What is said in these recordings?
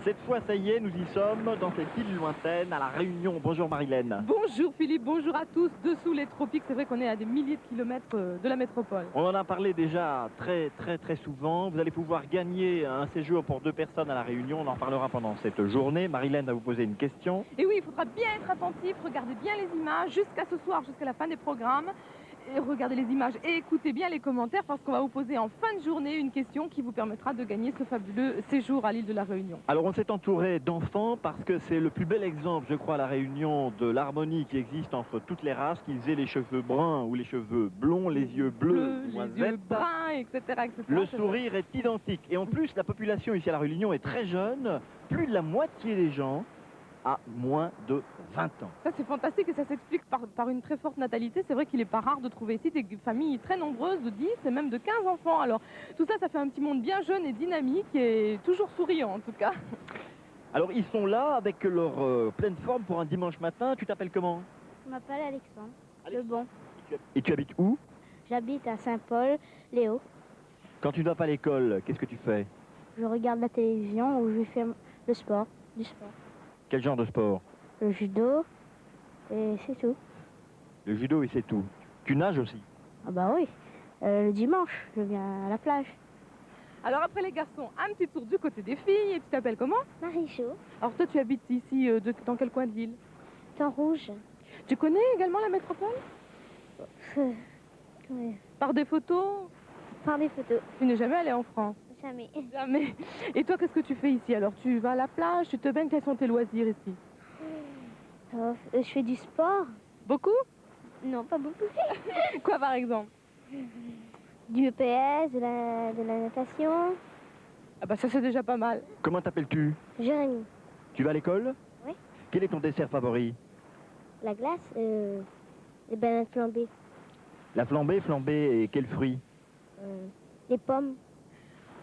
Cette fois, ça y est, nous y sommes, dans cette île lointaine, à La Réunion. Bonjour Marilène. Bonjour Philippe, bonjour à tous. Dessous les tropiques, c'est vrai qu'on est à des milliers de kilomètres de la métropole. On en a parlé déjà très souvent. Vous allez pouvoir gagner un séjour pour 2 personnes à La Réunion. On en parlera pendant cette journée. Marilène va vous poser une question. Et oui, il faudra bien être attentif, regardez bien les images jusqu'à ce soir, jusqu'à la fin des programmes. Et regardez les images et écoutez bien les commentaires parce qu'on va vous poser en fin de journée une question qui vous permettra de gagner ce fabuleux séjour à l'île de La Réunion. Alors on s'est entouré d'enfants parce que c'est le plus bel exemple, je crois, à La Réunion de l'harmonie qui existe entre toutes les races, qu'ils aient les cheveux bruns ou les cheveux blonds, les yeux bleus, les yeux bruns, etc., etc. Le sourire est identique. Et en plus, la population ici à La Réunion est très jeune. Plus de la moitié des gens a moins de 20 ans. Ça c'est fantastique et ça s'explique par une très forte natalité. C'est vrai qu'il n'est pas rare de trouver ici des familles très nombreuses de 10 et même de 15 enfants. Alors tout ça, ça fait un petit monde bien jeune et dynamique et toujours souriant en tout cas. Alors ils sont là avec leur pleine forme pour un dimanche matin. Tu t'appelles comment? Je m'appelle Alexandre. Lebon. Et tu habites où? J'habite à Saint-Paul, Léo. Quand tu ne vas pas à l'école, qu'est-ce que tu fais? Je regarde la télévision ou je fais le sport, du sport. Quel genre de sport? Le judo, et c'est tout. Le judo et c'est tout. Tu nages aussi? Ah bah oui, le dimanche, je viens à la plage. Alors après les garçons, un petit tour du côté des filles. Et tu t'appelles comment? Marie-Jo. Alors toi tu habites ici, dans quel coin de l'île? Temps rouge. Tu connais également la métropole? Ouais. Par des photos? Par des photos. Tu n'es jamais allé en France? Jamais. Jamais. Et toi, qu'est-ce que tu fais ici? Alors, tu vas à la plage, tu te baignes, quels sont tes loisirs ici? Je fais du sport. Beaucoup? Non, pas beaucoup. Quoi, par exemple? Du EPS, de la natation. Ah bah ça, c'est déjà pas mal. Comment t'appelles-tu? Jérémy. Tu vas à l'école? Oui. Quel est ton dessert favori? La glace, les bananes flambées. La flambée et quel fruit? Les pommes.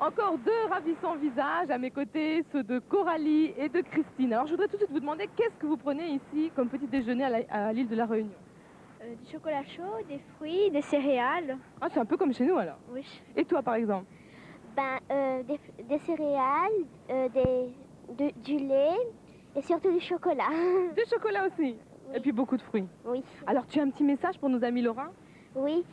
Encore deux ravissants visages à mes côtés, ceux de Coralie et de Christine. Alors, je voudrais tout de suite vous demander qu'est-ce que vous prenez ici comme petit déjeuner à l'île de La Réunion? Du chocolat chaud, des fruits, des céréales. Ah, c'est un peu comme chez nous, alors. Oui. Et toi, par exemple? Des céréales, du lait et surtout du chocolat. Du chocolat aussi? Oui. Et puis beaucoup de fruits. Oui. Alors, tu as un petit message pour nos amis lorrains? Oui.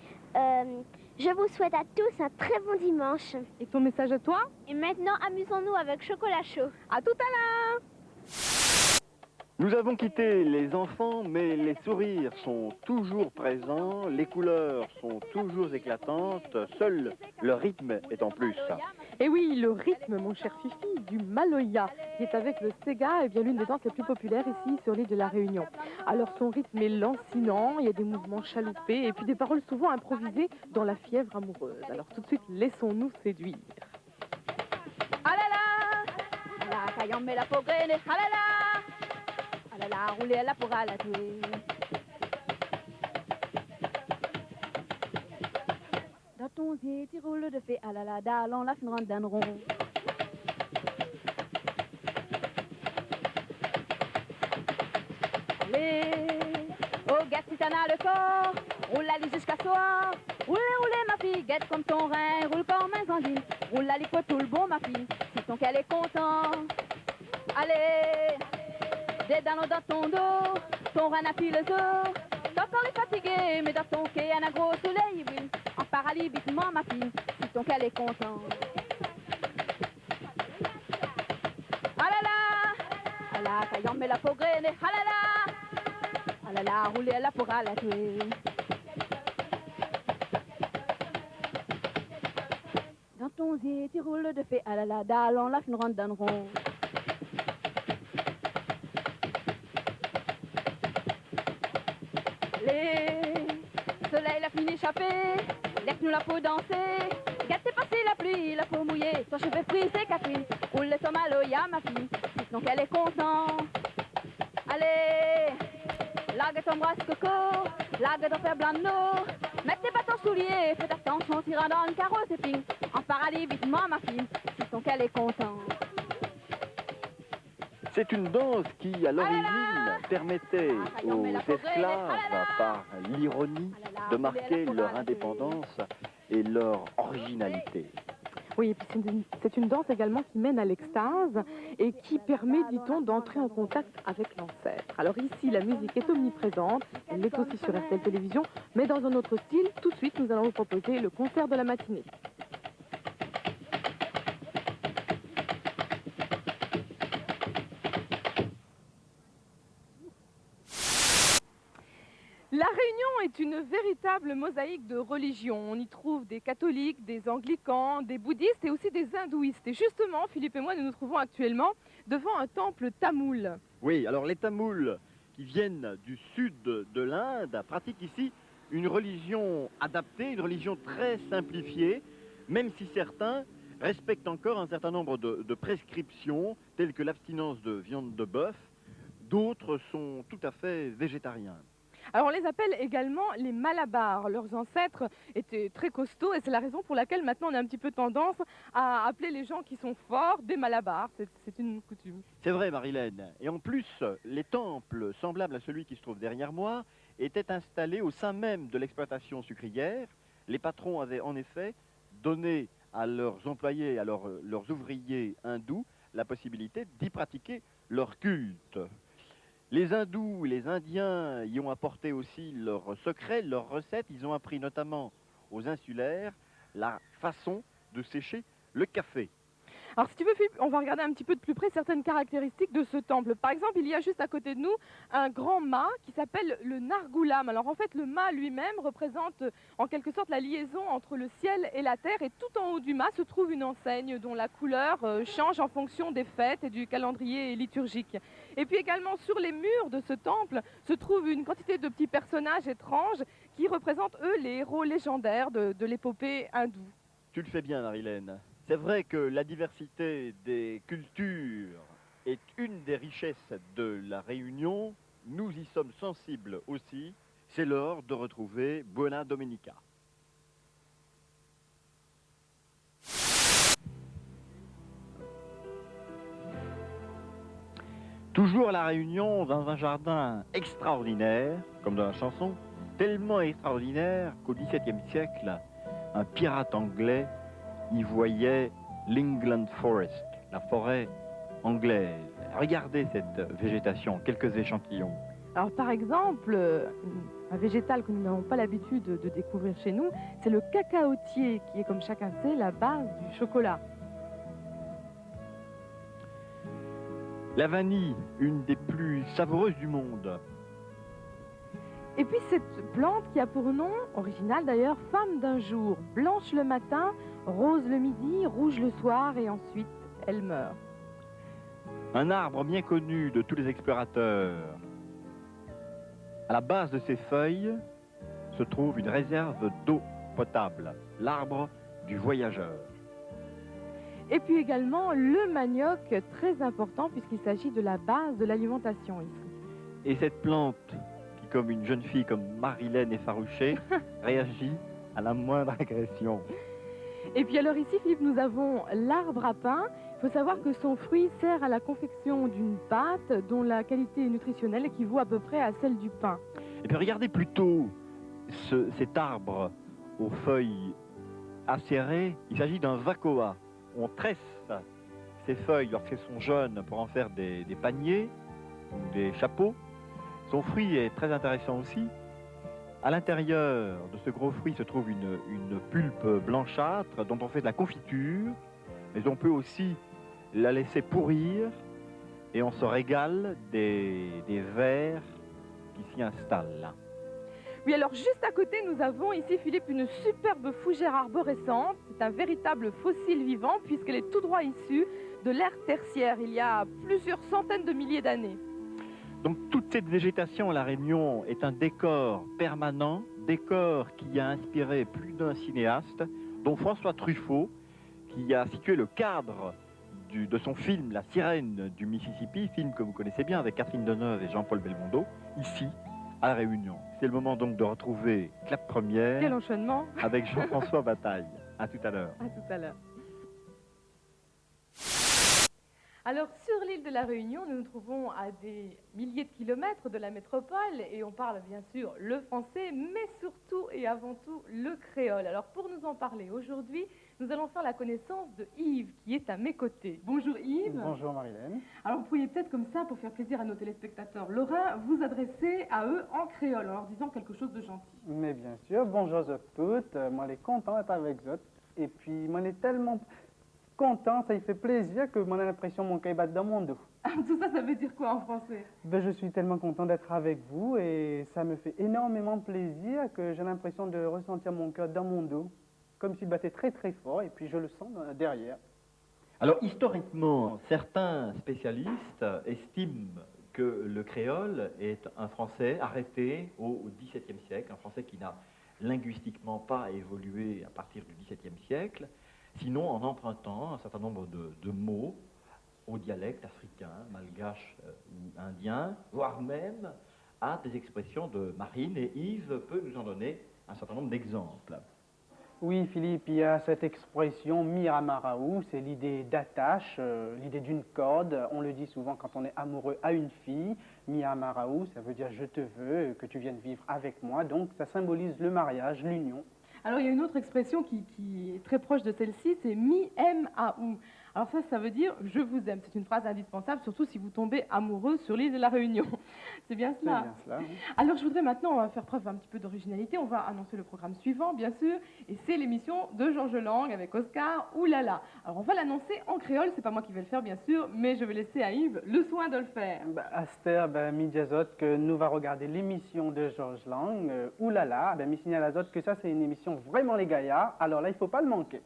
Je vous souhaite à tous un très bon dimanche. Et ton message à toi? Et maintenant, amusons-nous avec chocolat chaud. À tout à l'heure! Nous avons quitté les enfants, mais les sourires sont toujours présents, les couleurs sont toujours éclatantes, seul le rythme est en plus. Et oui, le rythme, mon cher Fifi, du Maloya, qui est avec le Sega, et bien l'une des danses les plus populaires ici sur l'île de La Réunion. Alors son rythme est lancinant, il y a des mouvements chaloupés et puis des paroles souvent improvisées dans la fièvre amoureuse. Alors tout de suite, laissons-nous séduire. Ah là là, la caillon met la pogrene, ah là là, rouler la pour la tuer. Dans ton zier, tu roules de fée, ah là là, d'allons la fin d'un rond. Allez, oh gars, si t'en as le corps, roule la lit jusqu'à soir. Roulez, roulez ma fille, guette comme ton rein, roule comme un bandit. Roule la lit pour tout le bon ma fille, si ton qu'elle est content. Allez, des danos dans ton dos, ton rein a pile le dos. Ton corps est fatigué, mais dans ton quai, y a un gros soleil, oui. En paralysie, bitement ma fille, si ton qu'elle est content. Ah là là, ah là, caillon met la peau grainée, ah là là, rouler la pour la tuer. Dans ton zier, tu roules de fée, ah là là, d'allons la fin ronde d'un rond. Le soleil l'a fini échappé, laisse-nous la peau danser. Gâtez passé la pluie, la peau mouillée, ton cheveu frisé, Catherine. Roule ton maloya, ma fille, donc elle est contente. Allez, largue ton bras coco, largue ton fer blanc de nos. Mets tes bâtons souliers, fais attention, tira dans une carrosse épine. En paradis, vitement, ma fille, donc elle est contente. C'est une danse qui, à l'origine, permettait aux esclaves, par l'ironie, de marquer leur indépendance et leur originalité. Oui, et puis c'est une danse également qui mène à l'extase et qui permet, dit-on, d'entrer en contact avec l'ancêtre. Alors ici, la musique est omniprésente, elle est aussi sur RTL Télévision, mais dans un autre style. Tout de suite, nous allons vous proposer le concert de la matinée. La Réunion est une véritable mosaïque de religions. On y trouve des catholiques, des anglicans, des bouddhistes et aussi des hindouistes. Et justement, Philippe et moi, nous nous trouvons actuellement devant un temple tamoul. Oui, alors les Tamouls qui viennent du sud de l'Inde pratiquent ici une religion adaptée, une religion très simplifiée, même si certains respectent encore un certain nombre de prescriptions, telles que l'abstinence de viande de bœuf. D'autres sont tout à fait végétariens. Alors on les appelle également les Malabars. Leurs ancêtres étaient très costauds et c'est la raison pour laquelle maintenant on a un petit peu tendance à appeler les gens qui sont forts des Malabars. C'est une coutume. C'est vrai, Marilène. Et en plus, les temples semblables à celui qui se trouve derrière moi étaient installés au sein même de l'exploitation sucrière. Les patrons avaient en effet donné à leurs employés, à leurs ouvriers hindous, la possibilité d'y pratiquer leur culte. Les hindous, les indiens y ont apporté aussi leurs secrets, leurs recettes. Ils ont appris notamment aux insulaires la façon de sécher le café. Alors si tu veux Philippe, on va regarder un petit peu de plus près certaines caractéristiques de ce temple. Par exemple, il y a juste à côté de nous un grand mât qui s'appelle le Nargoulam. Alors en fait, le mât lui-même représente en quelque sorte la liaison entre le ciel et la terre. Et tout en haut du mât se trouve une enseigne dont la couleur change en fonction des fêtes et du calendrier liturgique. Et puis également sur les murs de ce temple se trouve une quantité de petits personnages étranges qui représentent eux les héros légendaires de l'épopée hindoue. Tu le fais bien, Marilène. C'est vrai que la diversité des cultures est une des richesses de la Réunion. Nous y sommes sensibles aussi. C'est l'heure de retrouver Buena Domenica. Toujours à la Réunion, dans un jardin extraordinaire, comme dans la chanson, tellement extraordinaire qu'au XVIIe siècle, un pirate anglais y voyait l'England Forest, la forêt anglaise. Regardez cette végétation, quelques échantillons. Alors par exemple, un végétal que nous n'avons pas l'habitude de découvrir chez nous, c'est le cacaotier qui est, comme chacun sait, la base du chocolat. La vanille, une des plus savoureuses du monde. Et puis cette plante qui a pour nom, original d'ailleurs, femme d'un jour, blanche le matin, rose le midi, rouge le soir et ensuite elle meurt. Un arbre bien connu de tous les explorateurs. À la base de ses feuilles se trouve une réserve d'eau potable, l'arbre du voyageur. Et puis également le manioc, très important puisqu'il s'agit de la base de l'alimentation ici. Et cette plante, qui comme une jeune fille comme Marilène effarouchée, réagit à la moindre agression. Et puis alors ici, Philippe, nous avons l'arbre à pain. Il faut savoir que son fruit sert à la confection d'une pâte dont la qualité nutritionnelle équivaut à peu près à celle du pain. Et puis regardez plutôt cet arbre aux feuilles acérées. Il s'agit d'un vacoa. On tresse ces feuilles lorsqu'elles sont jeunes pour en faire des paniers ou des chapeaux. Son fruit est très intéressant aussi. À l'intérieur de ce gros fruit se trouve une pulpe blanchâtre dont on fait de la confiture, mais on peut aussi la laisser pourrir et on se régale des vers qui s'y installent. Oui, alors juste à côté, nous avons ici, Philippe, une superbe fougère arborescente. C'est un véritable fossile vivant puisqu'elle est tout droit issue de l'ère tertiaire, il y a plusieurs centaines de milliers d'années. Donc toute cette végétation à La Réunion est un décor permanent, décor qui a inspiré plus d'un cinéaste, dont François Truffaut, qui a situé le cadre de son film La Sirène du Mississippi, film que vous connaissez bien avec Catherine Deneuve et Jean-Paul Belmondo, ici à La Réunion. C'est le moment donc de retrouver Clap Première. Quel enchaînement! Avec Jean-François Bataille. À tout à l'heure. À tout à l'heure. Alors, sur l'île de la Réunion, nous nous trouvons à des milliers de kilomètres de la métropole et on parle bien sûr le français, mais surtout et avant tout le créole. Alors, pour nous en parler aujourd'hui, nous allons faire la connaissance de Yves, qui est à mes côtés. Bonjour Yves. Bonjour Marilène. Alors, vous pourriez peut-être comme ça, pour faire plaisir à nos téléspectateurs lorrains, vous adresser à eux en créole, en leur disant quelque chose de gentil. Mais bien sûr, bonjour à toutes. Moi, je suis content d'être avec vous. Et puis, moi, je suis tellement content, ça y fait plaisir que moi, j'ai l'impression que mon cœur bat dans mon dos. Tout ça, ça veut dire quoi en français? Ben, je suis tellement content d'être avec vous et ça me fait énormément plaisir que j'ai l'impression de ressentir mon cœur dans mon dos, comme s'il battait très très fort et puis je le sens derrière. Alors, historiquement, certains spécialistes estiment que le créole est un français arrêté au XVIIe siècle, un français qui n'a linguistiquement pas évolué à partir du XVIIe siècle, sinon en empruntant un certain nombre de mots au dialecte africain, malgache ou indien, voire même à des expressions de marine, et Yves peut nous en donner un certain nombre d'exemples. Oui, Philippe, il y a cette expression miramaraou, c'est l'idée d'attache, l'idée d'une corde. On le dit souvent quand on est amoureux à une fille. Miramaraou, ça veut dire je te veux, que tu viennes vivre avec moi. Donc ça symbolise le mariage, l'union. Alors, il y a une autre expression qui est très proche de celle-ci, c'est mi-aime-a-ou. Alors ça veut dire « je vous aime ». C'est une phrase indispensable, surtout si vous tombez amoureux sur l'île de la Réunion. C'est bien C'est cela. bien cela. Oui. Alors, je voudrais maintenant, on va faire preuve un petit peu d'originalité. On va annoncer le programme suivant, bien sûr. Et c'est l'émission de Georges Lang avec Oscar Oulala. Alors, on va l'annoncer en créole. C'est pas moi qui vais le faire, bien sûr, mais je vais laisser à Yves le soin de le faire. Aster, Midiazot, que nous va regarder l'émission de Georges Lang, Oulala, me signale à Zot que ça c'est une émission vraiment les gaillards, alors là il faut pas le manquer.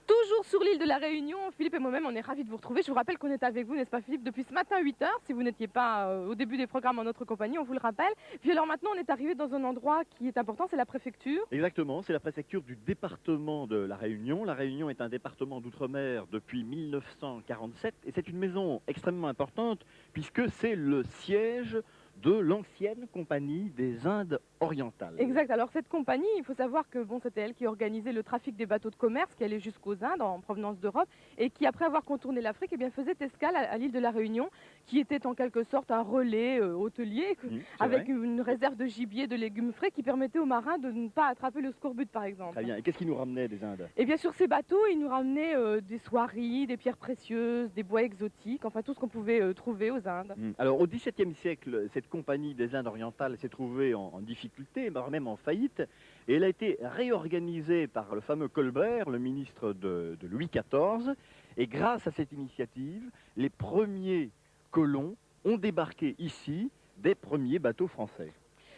Toujours sur l'île de la Réunion, Philippe et moi-même, on est ravis de vous retrouver. Je vous rappelle qu'on est avec vous, n'est-ce pas Philippe, depuis ce matin 8h. Si vous n'étiez pas au début des programmes en notre compagnie, on vous le rappelle. Puis alors maintenant, on est arrivé dans un endroit qui est important, c'est la préfecture. Exactement, c'est la préfecture du département de La Réunion. La Réunion est un département d'outre-mer depuis 1947 et c'est une maison extrêmement importante puisque c'est le siège de l'ancienne compagnie des Indes orientales. Exact. Alors cette compagnie, il faut savoir que bon, c'était elle qui organisait le trafic des bateaux de commerce qui allaient jusqu'aux Indes en provenance d'Europe et qui, après avoir contourné l'Afrique, eh bien, faisait escale à l'île de la Réunion, qui était en quelque sorte un relais hôtelier avec une réserve de gibier, de légumes frais qui permettait aux marins de ne pas attraper le scorbut, par exemple. Très bien. Et qu'est-ce qui nous ramenait des Indes? Et bien sur ces bateaux, ils nous ramenaient des soieries, des pierres précieuses, des bois exotiques, enfin tout ce qu'on pouvait trouver aux Indes. Alors au XVIIe siècle, cette compagnie des Indes orientales s'est trouvée en difficulté, voire même en faillite, et elle a été réorganisée par le fameux Colbert, le ministre de Louis XIV, et grâce à cette initiative, les premiers colons ont débarqué ici des premiers bateaux français.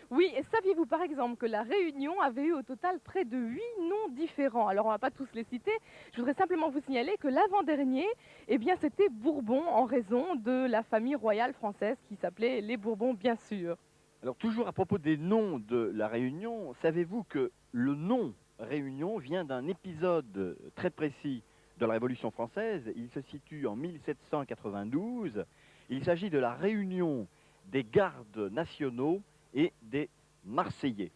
Oui, et saviez-vous par exemple que la Réunion avait eu au total près de 8 noms différents? Alors on ne va pas tous les citer, je voudrais simplement vous signaler que l'avant-dernier, eh bien c'était Bourbon en raison de la famille royale française qui s'appelait les Bourbons bien sûr. Alors toujours à propos des noms de la Réunion, savez-vous que le nom Réunion vient d'un épisode très précis de la Révolution française? Il se situe en 1792, il s'agit de la réunion des gardes nationaux et des Marseillais.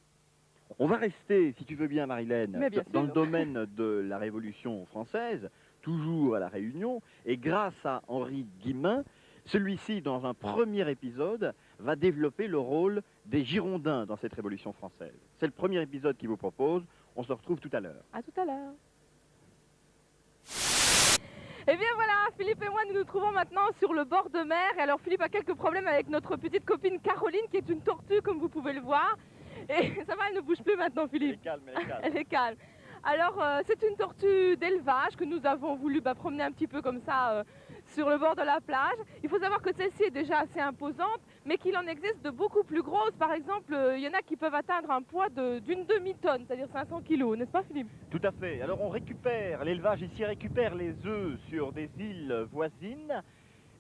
On va rester, si tu veux bien Marilène, dans le domaine de la Révolution française, toujours à La Réunion, et grâce à Henri Guillemin, celui-ci, dans un premier épisode, va développer le rôle des Girondins dans cette Révolution française. C'est le premier épisode qu'il vous propose, on se retrouve tout à l'heure. À tout à l'heure. Et bien voilà, Philippe et moi, nous nous trouvons maintenant sur le bord de mer. Et alors Philippe a quelques problèmes avec notre petite copine Caroline, qui est une tortue, comme vous pouvez le voir. Et ça va, elle ne bouge plus maintenant, Philippe. Elle est calme, elle est calme. Elle est calme. Alors, c'est une tortue d'élevage que nous avons voulu promener un petit peu comme ça sur le bord de la plage. Il faut savoir que celle-ci est déjà assez imposante, mais qu'il en existe de beaucoup plus grosses. Par exemple, il y en a qui peuvent atteindre un poids d'une demi-tonne, c'est-à-dire 500 kilos, n'est-ce pas Philippe? Tout à fait. Alors on récupère, l'élevage ici récupère les œufs sur des îles voisines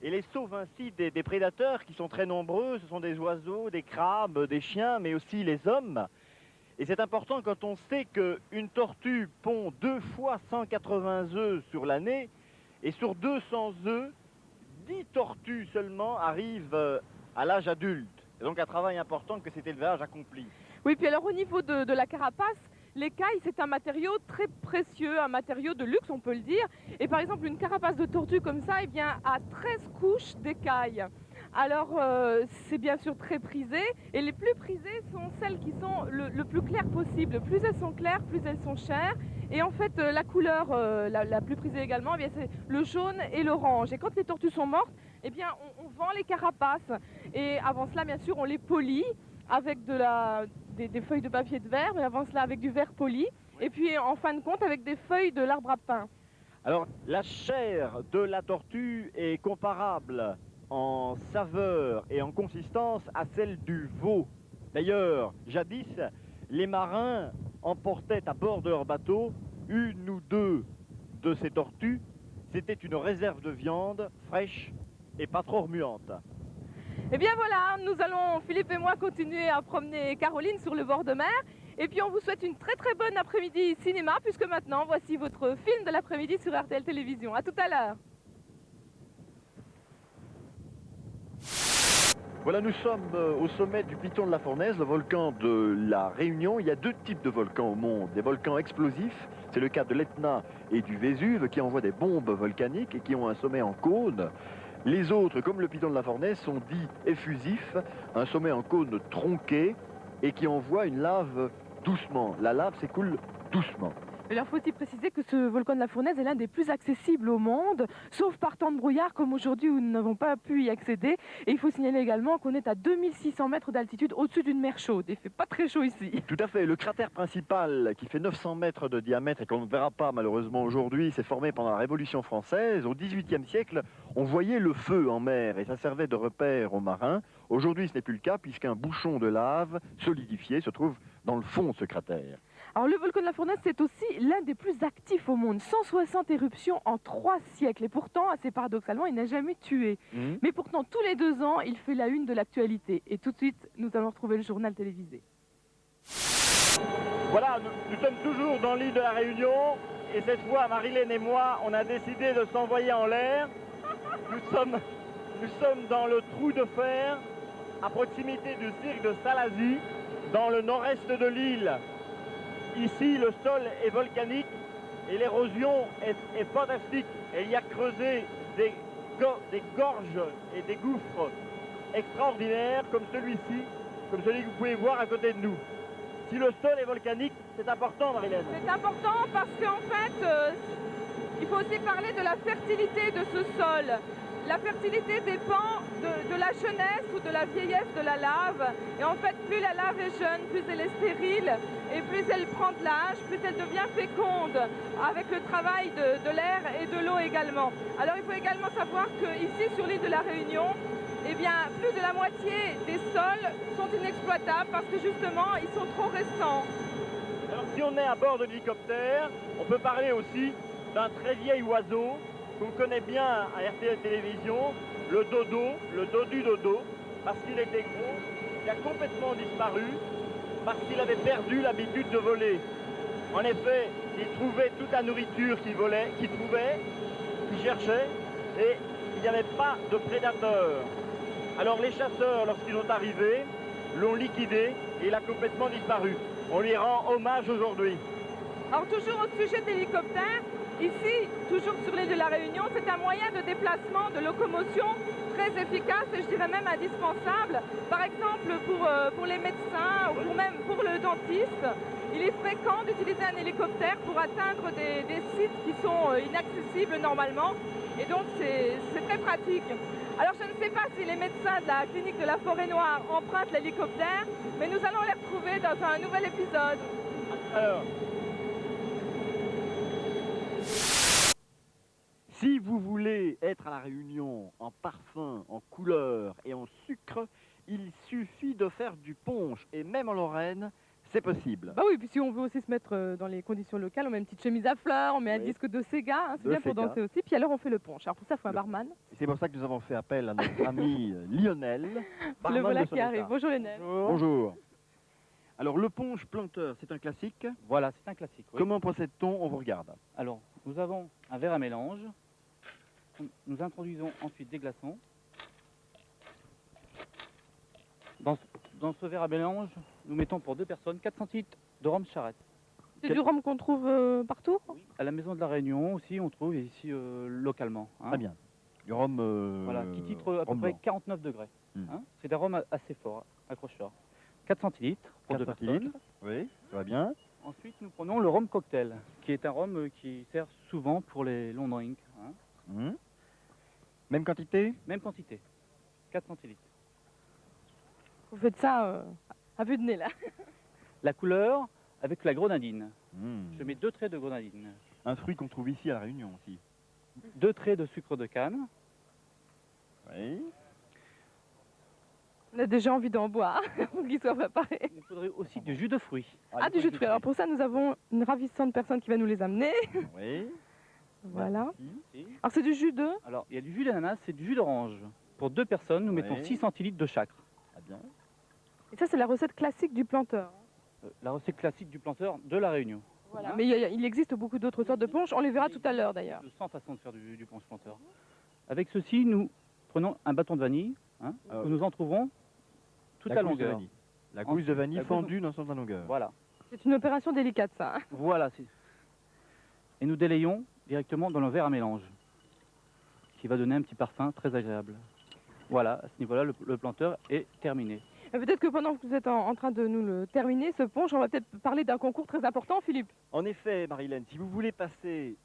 et les sauve ainsi des prédateurs qui sont très nombreux. Ce sont des oiseaux, des crabes, des chiens, mais aussi les hommes. Et c'est important quand on sait qu'une tortue pond 2 fois 180 œufs sur l'année, et sur 200 œufs, 10 tortues seulement arrivent à l'âge adulte. Et donc un travail important que cet élevage accomplit. Oui, puis alors au niveau de la carapace, L'écaille, c'est un matériau très précieux, un matériau de luxe, on peut le dire. Et par exemple, une carapace de tortue comme ça, eh bien, a 13 couches d'écailles. Alors, c'est bien sûr très prisé. Et les plus prisées sont celles qui sont le plus claires possible. Plus elles sont claires, plus elles sont chères. Et en fait, la couleur la plus prisée également, eh bien, c'est le jaune et l'orange. Et quand les tortues sont mortes, eh bien, on vend les carapaces. Et avant cela, bien sûr, on les polit avec des feuilles de papier de verre, mais avant cela avec du verre poli. Et puis, en fin de compte, avec des feuilles de l'arbre à pain. Alors, la chair de la tortue est comparable en saveur et en consistance à celle du veau. D'ailleurs, jadis, les marins emportaient à bord de leur bateau une ou deux de ces tortues. C'était une réserve de viande fraîche et pas trop remuante. Eh bien voilà, nous allons, Philippe et moi, continuer à promener Caroline sur le bord de mer. Et puis on vous souhaite une très très bonne après-midi cinéma, puisque maintenant, voici votre film de l'après-midi sur RTL Télévision. À tout à l'heure. Voilà, nous sommes au sommet du Piton de la Fournaise, le volcan de la Réunion. Il y a deux types de volcans au monde. Des volcans explosifs, c'est le cas de l'Etna et du Vésuve, qui envoient des bombes volcaniques et qui ont un sommet en cône. Les autres, comme le Piton de la Fournaise, sont dits effusifs, un sommet en cône tronqué et qui envoie une lave doucement. La lave s'écoule doucement. Alors faut-il préciser que ce volcan de la Fournaise est l'un des plus accessibles au monde, sauf par temps de brouillard comme aujourd'hui où nous n'avons pas pu y accéder. Et il faut signaler également qu'on est à 2600 mètres d'altitude au-dessus d'une mer chaude. Il fait pas très chaud ici. Tout à fait. Le cratère principal, qui fait 900 mètres de diamètre et qu'on ne verra pas malheureusement aujourd'hui, s'est formé pendant la Révolution française. Au XVIIIe siècle, on voyait le feu en mer et ça servait de repère aux marins. Aujourd'hui, ce n'est plus le cas puisqu'un bouchon de lave solidifié se trouve dans le fond de ce cratère. Alors le volcan de la Fournaise, c'est aussi l'un des plus actifs au monde. 160 éruptions en 3 siècles. Et pourtant, assez paradoxalement, il n'a jamais tué. Mais pourtant, tous les 2 ans, il fait la une de l'actualité. Et tout de suite, nous allons retrouver le journal télévisé. Voilà, nous sommes toujours dans l'île de la Réunion. Et cette fois, Marilène et moi, on a décidé de s'envoyer en l'air. Nous sommes dans le trou de fer, à proximité du cirque de Salazie, dans le nord-est de l'île. Ici, le sol est volcanique et l'érosion est fantastique. Et il y a creusé des gorges et des gouffres extraordinaires comme celui-ci, comme celui que vous pouvez voir à côté de nous. Si le sol est volcanique, c'est important, Marilène. C'est important parce qu'en fait, il faut aussi parler de la fertilité de ce sol. La fertilité dépend de la jeunesse ou de la vieillesse de la lave. Et en fait, plus la lave est jeune, plus elle est stérile. Et plus elle prend de l'âge, plus elle devient féconde, avec le travail de l'air et de l'eau également. Alors il faut également savoir qu'ici, sur l'île de la Réunion, eh bien, plus de la moitié des sols sont inexploitables parce que justement, ils sont trop récents. Alors si on est à bord de l'hélicoptère, on peut parler aussi d'un très vieil oiseau qu'on connaît bien à RTL Télévision, le dodu dodo, parce qu'il était gros, il a complètement disparu, parce qu'il avait perdu l'habitude de voler. En effet, il trouvait toute la nourriture qu'il trouvait, qu'il cherchait, et il n'y avait pas de prédateurs. Alors les chasseurs, lorsqu'ils sont arrivés, l'ont liquidé et il a complètement disparu. On lui rend hommage aujourd'hui. Alors toujours au sujet de l'hélicoptère, ici, toujours sur l'île de la Réunion, c'est un moyen de déplacement, de locomotion très efficace et je dirais même indispensable. Par exemple, pour les médecins ou même pour le dentiste, il est fréquent d'utiliser un hélicoptère pour atteindre des sites qui sont inaccessibles normalement et donc c'est très pratique. Alors je ne sais pas si les médecins de la clinique de la Forêt Noire empruntent l'hélicoptère, mais nous allons les retrouver dans un nouvel épisode. Alors, si vous voulez être à la Réunion en parfum, en couleur et en sucre, il suffit de faire du punch. Et même en Lorraine, c'est possible. Bah oui, puis si on veut aussi se mettre dans les conditions locales, on met une petite chemise à fleurs, on met un disque de Sega, hein, c'est bien pour danser aussi. Puis alors on fait le punch. Alors pour ça, il faut un barman. C'est pour ça que nous avons fait appel à notre ami Lionel, barman Le voilà de qui arrive. Sonata. Bonjour Lionel. Bonjour. Alors le punch planteur, c'est un classique. Voilà, c'est un classique. Oui. Comment procède-t-on? On vous regarde. Alors, nous avons un verre à mélange. Nous introduisons ensuite des glaçons. Dans ce verre à mélange, nous mettons pour 2 personnes 4 centilitres de rhum Charette. C'est du rhum qu'on trouve partout? Oui, à la Maison de la Réunion aussi, on trouve, et ici localement. Hein. Très bien. Du rhum. Voilà, qui titre à peu rhum près blanc. 49 degrés. Hmm. Hein. C'est des rhums assez forts, accrocheurs. 4 centilitres pour 2 4 personnes. centilitres. Oui, ça va bien. Ensuite, nous prenons le rhum cocktail, qui est un rhum qui sert souvent pour les long drinks. Hein. Mhm. Même quantité? Même quantité, 4 centilitres. Vous faites ça à vue de nez, là. La couleur avec la grenadine. Mhm. Je mets 2 traits de grenadine. Un fruit qu'on trouve ici à La Réunion aussi. 2 traits de sucre de canne. Oui. On a déjà envie d'en boire, pour qu'il soit préparé. Il faudrait aussi du jus de fruits. Ah, du jus de fruits. Alors pour ça, nous avons une ravissante personne qui va nous les amener. Oui. Voilà. Merci. Alors c'est du jus de... Alors, il y a du jus d'ananas et du jus d'orange. Pour 2 personnes, nous mettons Oui. 6 centilitres de chaque. Très bien. Et ça, c'est la recette classique du planteur. La recette classique du planteur de la Réunion. Voilà. Mais il existe beaucoup d'autres sortes de punch. On les verra tout à l'heure, d'ailleurs. 100 façons de faire du punch planteur. Avec ceci, nous prenons un bâton de vanille, hein, que nous en trouvons toute la gousse de longueur. vanille. La gousse de vanille La gousse- fondue dans sa longueur. Voilà. C'est une opération délicate, ça. Voilà. Et nous délayons directement dans le verre à mélange, qui va donner un petit parfum très agréable. Voilà, à ce niveau-là, le planteur est terminé. Et peut-être que pendant que vous êtes en train de nous le terminer, ce punch, on va peut-être parler d'un concours très important, Philippe. En effet, Marilène, si vous voulez passer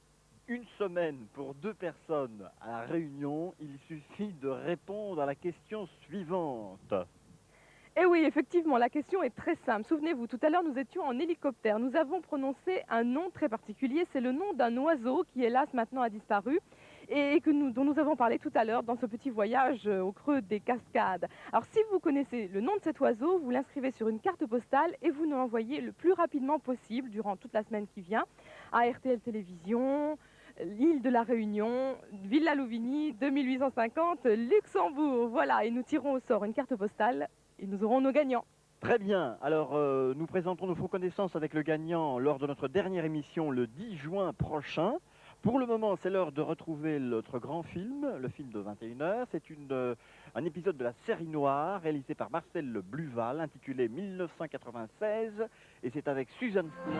une semaine pour 2 personnes à La Réunion, il suffit de répondre à la question suivante. Eh oui, effectivement, la question est très simple. Souvenez-vous, tout à l'heure, nous étions en hélicoptère. Nous avons prononcé un nom très particulier. C'est le nom d'un oiseau qui, hélas, maintenant a disparu et dont nous avons parlé tout à l'heure dans ce petit voyage au creux des cascades. Alors, si vous connaissez le nom de cet oiseau, vous l'inscrivez sur une carte postale et vous nous l'envoyez le plus rapidement possible durant toute la semaine qui vient à RTL Télévision, l'île de la Réunion, Villa Louvigny, 2850, Luxembourg. Voilà, et nous tirons au sort une carte postale. Et nous aurons nos gagnants. Très bien, alors nous présenterons nos connaissances avec le gagnant lors de notre dernière émission le 10 juin prochain. Pour le moment, c'est l'heure de retrouver notre grand film, le film de 21h. C'est un épisode de la série noire réalisé par Marcel Le Bluval, intitulé 1996, et c'est avec Suzanne Flon.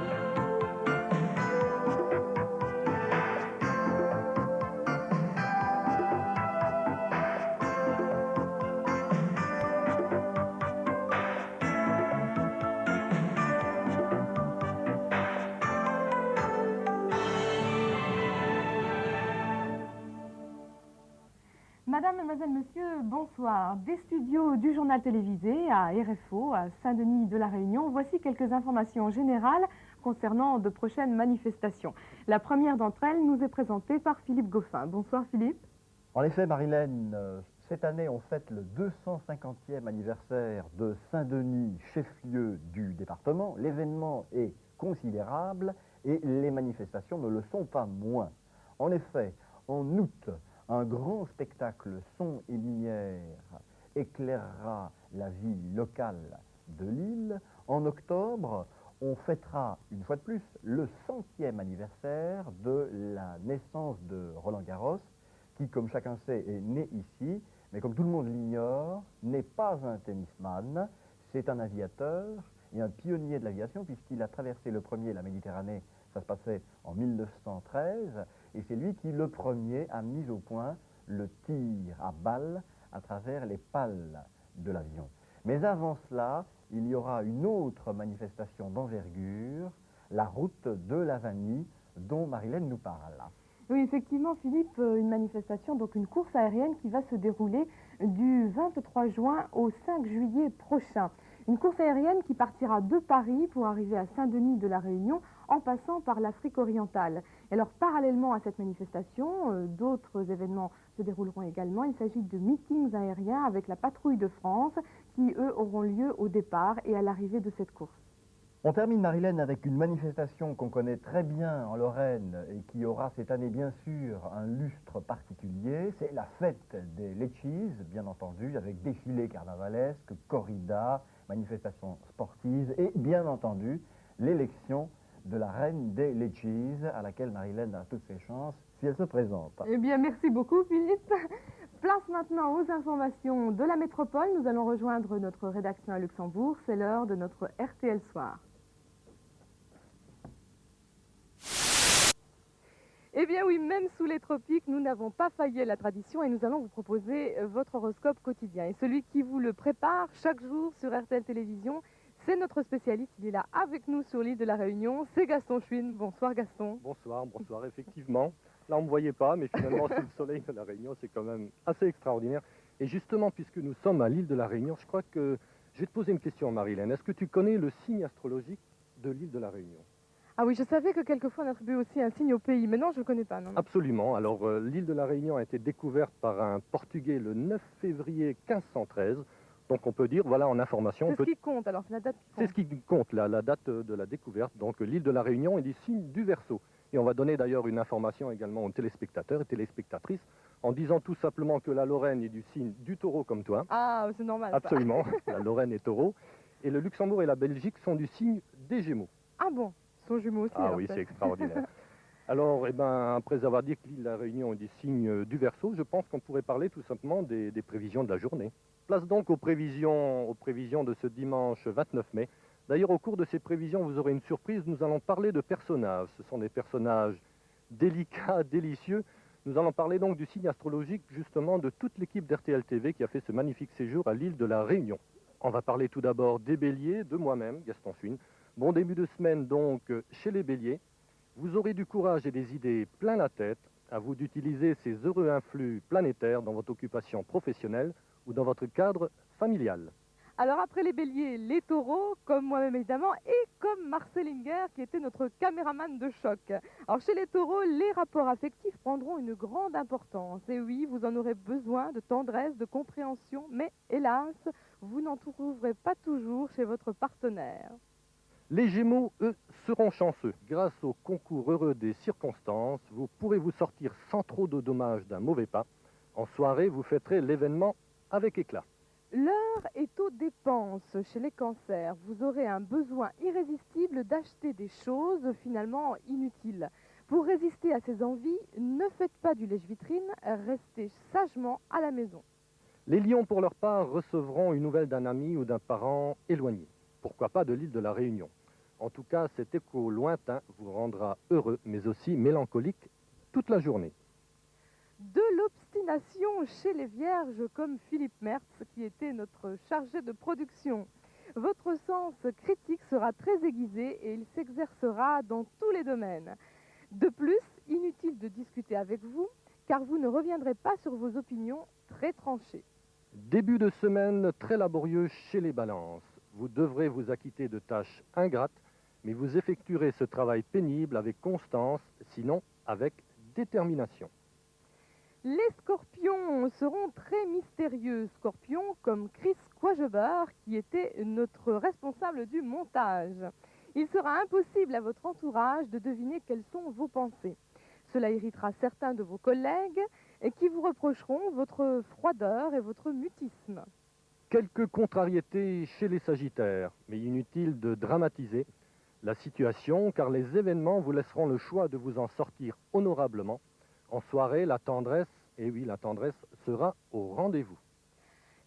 Madame, mademoiselle, monsieur, bonsoir. Des studios du journal télévisé à RFO, à Saint-Denis de la Réunion, voici quelques informations générales concernant de prochaines manifestations. La première d'entre elles nous est présentée par Philippe Goffin. Bonsoir Philippe. En effet, Marilène, cette année, on fête le 250e anniversaire de Saint-Denis, chef-lieu du département. L'événement est considérable et les manifestations ne le sont pas moins. En effet, en août, un grand spectacle son et lumière éclairera la vie locale de l'île. En octobre, on fêtera une fois de plus le 100e anniversaire de la naissance de Roland Garros, qui, comme chacun sait, est né ici, mais comme tout le monde l'ignore, n'est pas un tennisman, c'est un aviateur et un pionnier de l'aviation, puisqu'il a traversé le premier la Méditerranée, ça se passait en 1913, et c'est lui qui, le premier, a mis au point le tir à balles à travers les pales de l'avion. Mais avant cela, il y aura une autre manifestation d'envergure, la route de la vanille, dont Marilène nous parle. Oui, effectivement, Philippe, une manifestation, donc une course aérienne qui va se dérouler du 23 juin au 5 juillet prochain. Une course aérienne qui partira de Paris pour arriver à Saint-Denis de la Réunion en passant par l'Afrique orientale. Et alors, parallèlement à cette manifestation, d'autres événements se dérouleront également. Il s'agit de meetings aériens avec la patrouille de France qui, eux, auront lieu au départ et à l'arrivée de cette course. On termine, Marilène, avec une manifestation qu'on connaît très bien en Lorraine et qui aura cette année, bien sûr, un lustre particulier. C'est la fête des Lecchies, bien entendu, avec défilé carnavalesque, corrida, manifestations sportives et, bien entendu, l'élection de la reine des Lecchies, à laquelle Marilène a toutes ses chances si elle se présente. Eh bien, merci beaucoup, Philippe. Place maintenant aux informations de la métropole. Nous allons rejoindre notre rédaction à Luxembourg. C'est l'heure de notre RTL Soir. Eh bien oui, même sous les tropiques, nous n'avons pas failli à la tradition et nous allons vous proposer votre horoscope quotidien. Et celui qui vous le prépare chaque jour sur RTL Télévision, c'est notre spécialiste. Il est là avec nous sur l'île de la Réunion. C'est Gaston Chouine. Bonsoir Gaston. Bonsoir, bonsoir, effectivement. Là, on ne me voyait pas, mais finalement, sous le soleil de la Réunion, c'est quand même assez extraordinaire. Et justement, puisque nous sommes à l'île de la Réunion, je crois que je vais te poser une question, Marilène. Est-ce que tu connais le signe astrologique de l'île de la Réunion? Ah oui, je savais que quelquefois on attribuait aussi un signe au pays, mais non, je ne connais pas. Non. Absolument. Alors, l'île de la Réunion a été découverte par un Portugais le 9 février 1513. Donc, on peut dire, voilà, en information... C'est ce qui compte, alors, c'est la date qui compte. C'est ce qui compte, la date de la découverte. Donc, l'île de la Réunion est du signe du Verseau. Et on va donner d'ailleurs une information également aux téléspectateurs et téléspectatrices en disant tout simplement que la Lorraine est du signe du Taureau comme toi. Ah, c'est normal. Ça. Absolument, la Lorraine est Taureau. Et le Luxembourg et la Belgique sont du signe des Gémeaux. Ah bon, sont jumeaux aussi. Ah alors, oui, peut-être. c'est extraordinaire. Alors, eh ben, après avoir dit que l'île de la Réunion est du signe du Verseau, je pense qu'on pourrait parler tout simplement des prévisions de la journée. Place donc aux prévisions de ce dimanche 29 mai. D'ailleurs, au cours de ces prévisions, vous aurez une surprise. Nous allons parler de personnages. Ce sont des personnages délicats, délicieux. Nous allons parler donc du signe astrologique, justement, de toute l'équipe d'RTL TV qui a fait ce magnifique séjour à l'île de la Réunion. On va parler tout d'abord des béliers, de moi-même, Gaston Chouine. Bon début de semaine donc chez les béliers. Vous aurez du courage et des idées plein la tête. À vous d'utiliser ces heureux influx planétaires dans votre occupation professionnelle ou dans votre cadre familial. Alors après les béliers, les taureaux, comme moi-même évidemment, et comme Marcel Inger qui était notre caméraman de choc. Alors chez les taureaux, les rapports affectifs prendront une grande importance. Et oui, vous en aurez besoin de tendresse, de compréhension, mais hélas, vous n'en trouverez pas toujours chez votre partenaire. Les Gémeaux, eux, seront chanceux. Grâce au concours heureux des circonstances, vous pourrez vous sortir sans trop de dommages d'un mauvais pas. En soirée, vous fêterez l'événement avec éclat. L'heure est aux dépenses chez les cancers. Vous aurez un besoin irrésistible d'acheter des choses finalement inutiles. Pour résister à ces envies, ne faites pas du lèche-vitrine, restez sagement à la maison. Les lions, pour leur part, recevront une nouvelle d'un ami ou d'un parent éloigné. Pourquoi pas de l'île de la Réunion. En tout cas, cet écho lointain vous rendra heureux, mais aussi mélancolique toute la journée. De l'obstination chez les vierges comme Philippe Mertz qui était notre chargé de production. Votre sens critique sera très aiguisé et il s'exercera dans tous les domaines. De plus, inutile de discuter avec vous car vous ne reviendrez pas sur vos opinions très tranchées. Début de semaine très laborieux chez les balances. Vous devrez vous acquitter de tâches ingrates, mais vous effectuerez ce travail pénible avec constance, sinon avec détermination. Les scorpions seront très mystérieux. Scorpions comme Chris Quageber, qui était notre responsable du montage. Il sera impossible à votre entourage de deviner quelles sont vos pensées. Cela irritera certains de vos collègues qui vous reprocheront votre froideur et votre mutisme. Quelques contrariétés chez les sagittaires, mais inutile de dramatiser la situation, car les événements vous laisseront le choix de vous en sortir honorablement. En soirée, la tendresse, et oui, la tendresse sera au rendez-vous.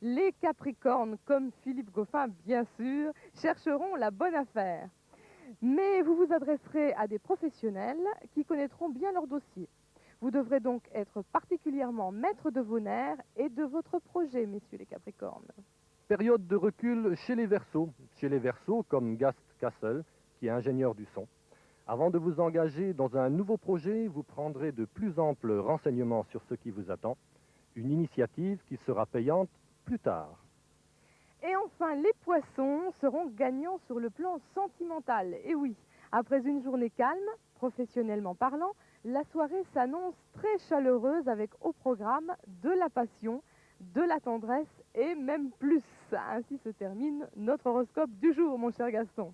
Les capricornes, comme Philippe Goffin, bien sûr, chercheront la bonne affaire. Mais vous vous adresserez à des professionnels qui connaîtront bien leur dossier. Vous devrez donc être particulièrement maître de vos nerfs et de votre projet, messieurs les capricornes. Période de recul chez les Verseaux. Chez les Verseaux, comme Gast Castle, qui est ingénieur du son. Avant de vous engager dans un nouveau projet, vous prendrez de plus amples renseignements sur ce qui vous attend. Une initiative qui sera payante plus tard. Et enfin, les poissons seront gagnants sur le plan sentimental. Et oui, après une journée calme, professionnellement parlant, la soirée s'annonce très chaleureuse avec au programme de la passion, de la tendresse et même plus. Ainsi se termine notre horoscope du jour, mon cher Gaston.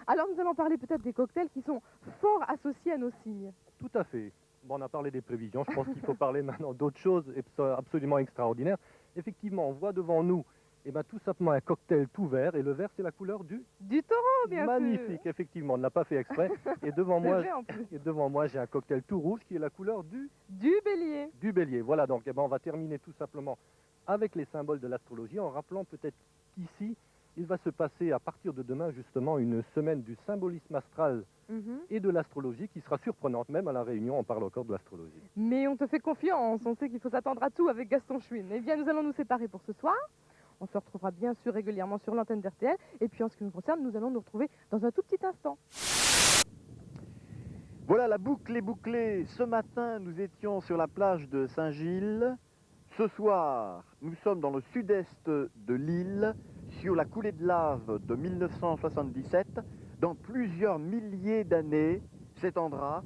Alors nous allons parler peut-être des cocktails qui sont fort associés à nos signes. Tout à fait. Bon, on a parlé des prévisions, je pense qu'il faut parler maintenant d'autres choses absolument extraordinaires. Effectivement, on voit devant nous tout simplement un cocktail tout vert, et le vert c'est la couleur du taureau, bien magnifique, sûr. effectivement, on ne l'a pas fait exprès. Et devant moi j'ai un cocktail tout rouge qui est la couleur du bélier. Du bélier. Voilà, donc on va terminer tout simplement avec les symboles de l'astrologie en rappelant peut-être qu'ici, Il va se passer à partir de demain justement une semaine du symbolisme astral et de l'astrologie qui sera surprenante. Même à La Réunion, on parle encore de l'astrologie. Mais on te fait confiance, on sait qu'il faut s'attendre à tout avec Gaston Chouine. Eh bien, nous allons nous séparer pour ce soir. On se retrouvera bien sûr régulièrement sur l'antenne d'RTL. Et puis en ce qui nous concerne, nous allons nous retrouver dans un tout petit instant. Voilà, la boucle est bouclée. Ce matin, nous étions sur la plage de Saint-Gilles. Ce soir, nous sommes dans le sud-est de l'île, sur la coulée de lave de 1977. Dans plusieurs milliers d'années, cet endroit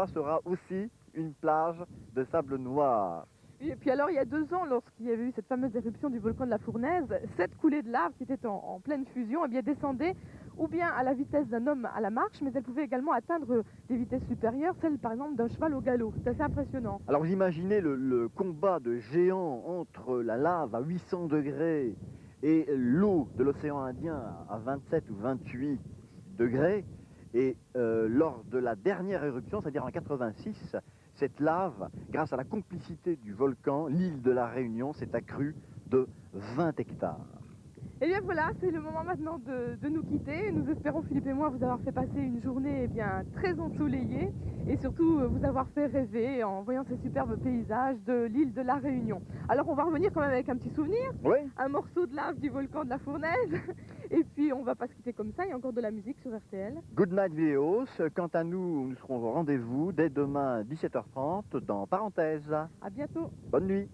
sera aussi une plage de sable noir. Et puis alors, il y a 2 ans, lorsqu'il y avait eu cette fameuse éruption du volcan de la Fournaise, cette coulée de lave qui était en pleine fusion, eh bien, descendait ou bien à la vitesse d'un homme à la marche, mais elle pouvait également atteindre des vitesses supérieures, celle par exemple d'un cheval au galop. C'est assez impressionnant. Alors vous imaginez le combat de géants entre la lave à 800 degrés et l'eau de l'océan Indien à 27 ou 28 degrés. Et lors de la dernière éruption, c'est-à-dire en 86, cette lave, grâce à la complicité du volcan, l'île de la Réunion s'est accrue de 20 hectares. Et bien voilà, c'est le moment maintenant de nous quitter. Nous espérons, Philippe et moi, vous avoir fait passer une journée bien très ensoleillée et surtout vous avoir fait rêver en voyant ces superbes paysages de l'île de la Réunion. Alors on va revenir quand même avec un petit souvenir, Oui. un morceau de lave du volcan de la Fournaise. Et puis on va pas se quitter comme ça, il y a encore de la musique sur RTL. Good night vidéos. Quant à nous, nous serons au rendez-vous dès demain 17h30 dans Parenthèse. À bientôt. Bonne nuit.